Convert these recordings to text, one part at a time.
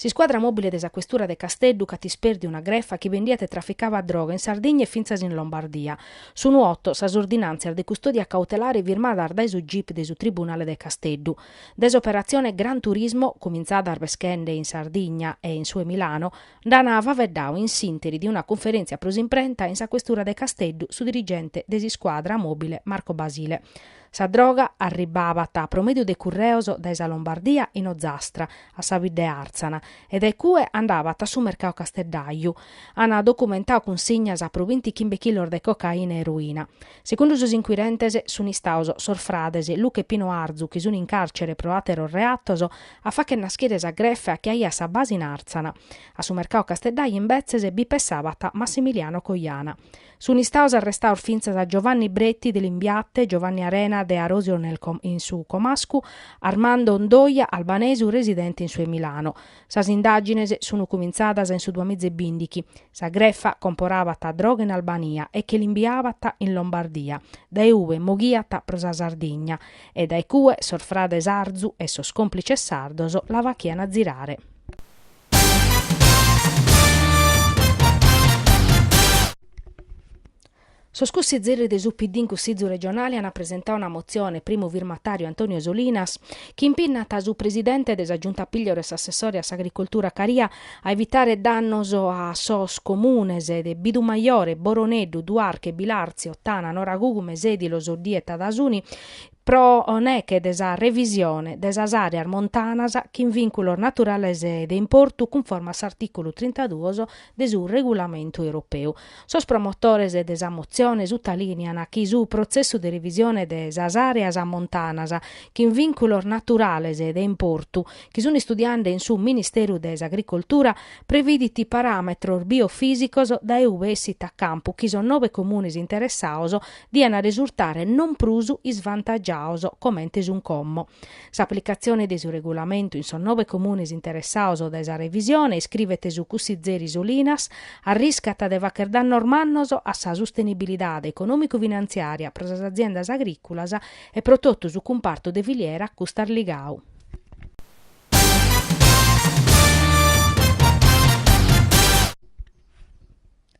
Si squadra mobile desa questura de Casteddu che ti sperdi una greffa che vendiate e trafficava droga in Sardegna e finzas in Lombardia. Su nuotto sas ordinanze di custodia cautelare firmata dai su GIP del Tribunale de Casteddu. Desoperazione Gran Turismo, cominciata a Arveschende in Sardegna e in Sue Milano, danava veddao in sintesi di una conferenza prosimprenta in sa questura de Casteddu su dirigente desi squadra mobile Marco Basile. Sa droga arribava a promedio de curreoso da esa Lombardia in Ozastra, a Savi de Arzana, e dai cue andava su mercato Casteddaio. Hanno documentato consignas a provinti chimbe killer de cocaina e eroina. Secondo sus inquirentes, su nistauso sorfradesi Luca e Pino Arzu, che sono in carcere proatero reattoso, a fa che naschiedes a greffe a chiaia sa base in Arzana. A su mercato Casteddaio in Bezzese bipessavata Massimiliano Coiana. Su nistauso arrestau finzas a Giovanni Bretti dell'Imbiatte, Giovanni Arena de Arosio in su Comascu, Armando Ondoia, albanesu residente in su Milano. Sas indagines sono cominciadas in su 2015. Sa greffa comporavata droga in Albania e che l'inviavata in Lombardia. Dai uve moghiata pro sa Sardegna e dai cue sorfrade Sarzu e sos complice sardoso la vacchiana a zirare. Soscussi zeri de UPD in Cussizzo regionale hanno presentato una mozione, primo firmatario Antonio Solinas, che impinnata su presidente desa giunta pigliores assessori a agricoltura Caria a evitare dannoso a sos comunes de Bidumaiore, Boroneddu, Duarche, Bilarzio, Tana, Noragugu, Mesedilo, Soddi e Tadasuni, pro neche desa revisione desas aree montanasa che in vinculo naturale de importu conforme all'articolo 32 del suo regolamento europeo. Sos promotores desa mozione sottolineano che su processo di revisione desas areas montanasa che in vinculo naturale de importu che sono studiando in su Ministero dell'Agricoltura previditi parametri biofisicos da essit a campo che sono 9 comuni interessati diano a risultare non prusu i svantaggiati commente un commo. S'applicazione del suo regolamento in son 9 comuni interessati da esa revisione iscrivete su Cussizeri Solinas arriscata de vacher danno ormannoso a sa sostenibilità economico-finanziaria per le aziende agricole e prodotto su comparto de filiera custar ligau.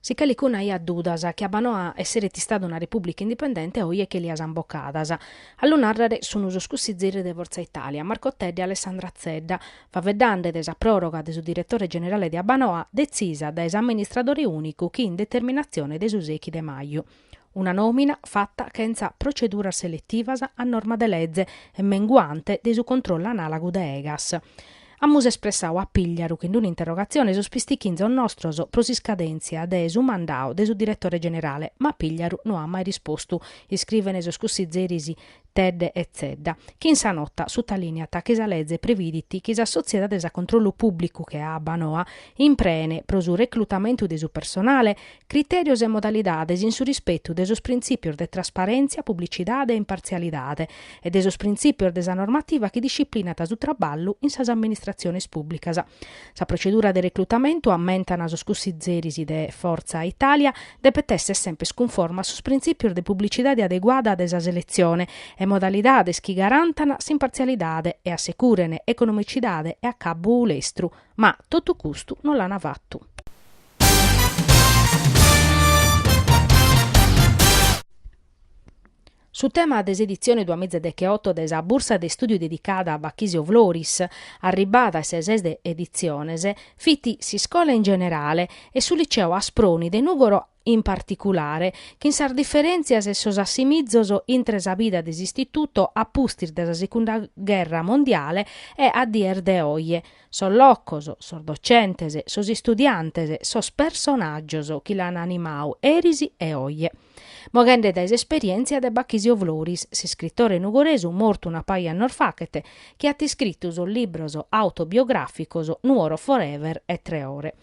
Si calicuna ia dudas che abbanoa essere stata una repubblica indipendente o che li asamboccadas. All'unarrare sono uso scussizzeri de Forza Italia, Marco Teddi e Alessandra Zedda, faveddande desa proroga de su direttore generale di Abbanoa, decisa da esamministratore unico che in determinazione de Susechi De Maio. Una nomina fatta senza procedura selettivas a norma de legge e menguante de su controllo analogo de Egas. Ammus espressau a Pigliaru che in un'interrogazione su spisticchinzo nostroso pro si scadenzia de su mandao de su direttore generale, ma Pigliaru non ha mai risposto. Iscrivene su scussizerisi Ted e Zedda, che in sa notta sottolineata che sa legge previditi che sa società desa controllo pubblico che ha Banoa imprene pro su reclutamento de su personale criterios e modalidades in su rispetto de sus principios de trasparenza, pubblicità e imparzialità e de sus principios de sa normativa che disciplinata su traballo in sas amministrazioni pubblicas. Sa procedura de reclutamento ammentana su scussizerisi de Forza Italia deve essere sempre sconforma sus principios de pubblicità adeguata de sa selezione e modalidades che garantano s'imparzialità e assicurano economicità e a cabo l'estru, ma tutto custo non l'hanno fatto. Su tema des edizioni 2018 desa Bursa de Studio dedicata a Bacchisio Vloris, arribata a sesde ediziones, fiti si scola in generale e su liceo Asproni de Nugoro in particolare, che in sar differenzias e sos assimizzos intre sa vida des istituto a pustir desa seconda guerra mondiale e a dier de oie. Sos loccos, sos docentes, sos studiantes, sos personaggios chi l'han animau, erisi e oie. Moghende da esperienze de Bacchisio Vloris, si scrittore nugoresu morto una paia norfachete, che ha scritto sos libros autobiograficos Nuoro Forever e 3 ore.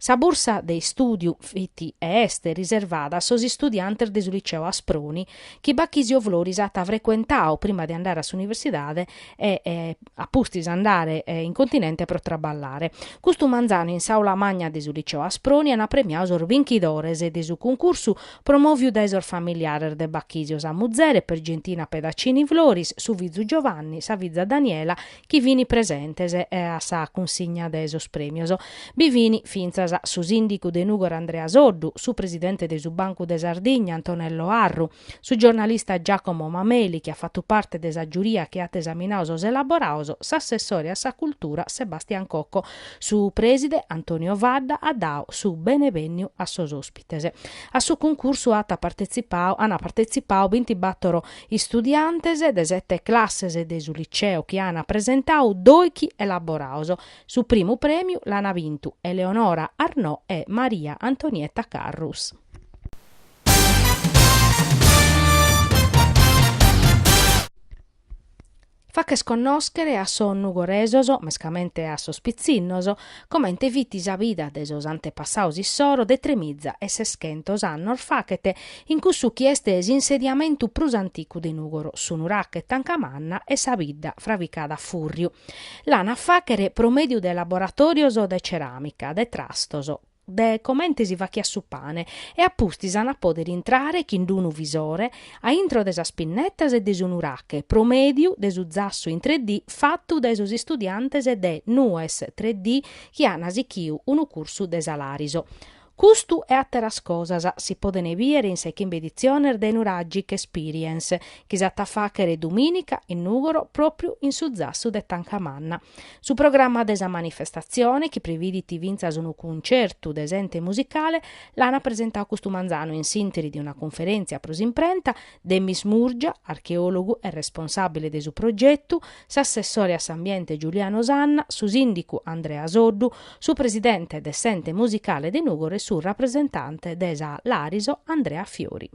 Sa bursa dei studi fitti e este riservata a sosi studianti del liceo Asproni, che bacchisio vlorisat a frequentare prima di andare all'università e a pustis andare in continente per traballare. Questo Manzano in saula magna del liceo Asproni hanno premiato i vincitores e del concorso promoviu da esor familiare de bacchisio a Muzzere per Gentina Pedacini Vloris, su Vizu Giovanni, sa Vizza Daniela, chi vini presentes a sa consigna de esos premios. Bivini finzas su sindico de Nugor Andrea Soddu, su presidente de su Banco de Sardegna Antonello Arru, su giornalista Giacomo Mameli che ha fatto parte desa giuria che ha esaminato os elaborato, s'assessore a sa cultura Sebastian Cocco, su preside Antonio Vadda a Dao, su Benevenio a sos ospites. A su concorso hanno partecipado 24 studiantes de 7 classes de su liceo che hanno presentato 2 elaborato. Su primo premio l'hanno vinto Eleonora Arnaud e Maria Antonietta Carrus. Fa che sconnoscere a son nugoresoso, mescamente a sospizzinnoso, commente vitis a vida de sos antepassaus issoro de tremizza e seschentos annor facete, in cussu chieste insediamentu prus anticu de Nugoro, su Nurac e Tancamanna e sa vidda fravicada a Furriu. L'ana facere promediu de laboratorioso de ceramica, de trastoso, de comentes vacchi a su pane e appustis a poter intrare chindunu visore a intro de sa spinnettas e de su nurache promediu de su zassu in 3D fattu de sos studiantes de NUES 3D che han asichiu unu cursu de salariso. Custu e atteras cosas si podene viere in secchim edizione de Nuragic Experience, che s'atta facere dominica in Nugoro proprio in su zassu de Tancamanna. Su programma desa manifestazione, che previditi vinzas unu concerto d'esente musicale, l'hanno presentato questo Manzano in sintesi di una conferenza pros imprenta, Demis Murgia, archeologo e responsabile de su progetto, s'assessore a s'ambiente Giuliano Sanna, su sindico Andrea Soddu, su presidente del Sente Musicale de Nugoro e sul rappresentante d'esa Lariso Andrea Fiori.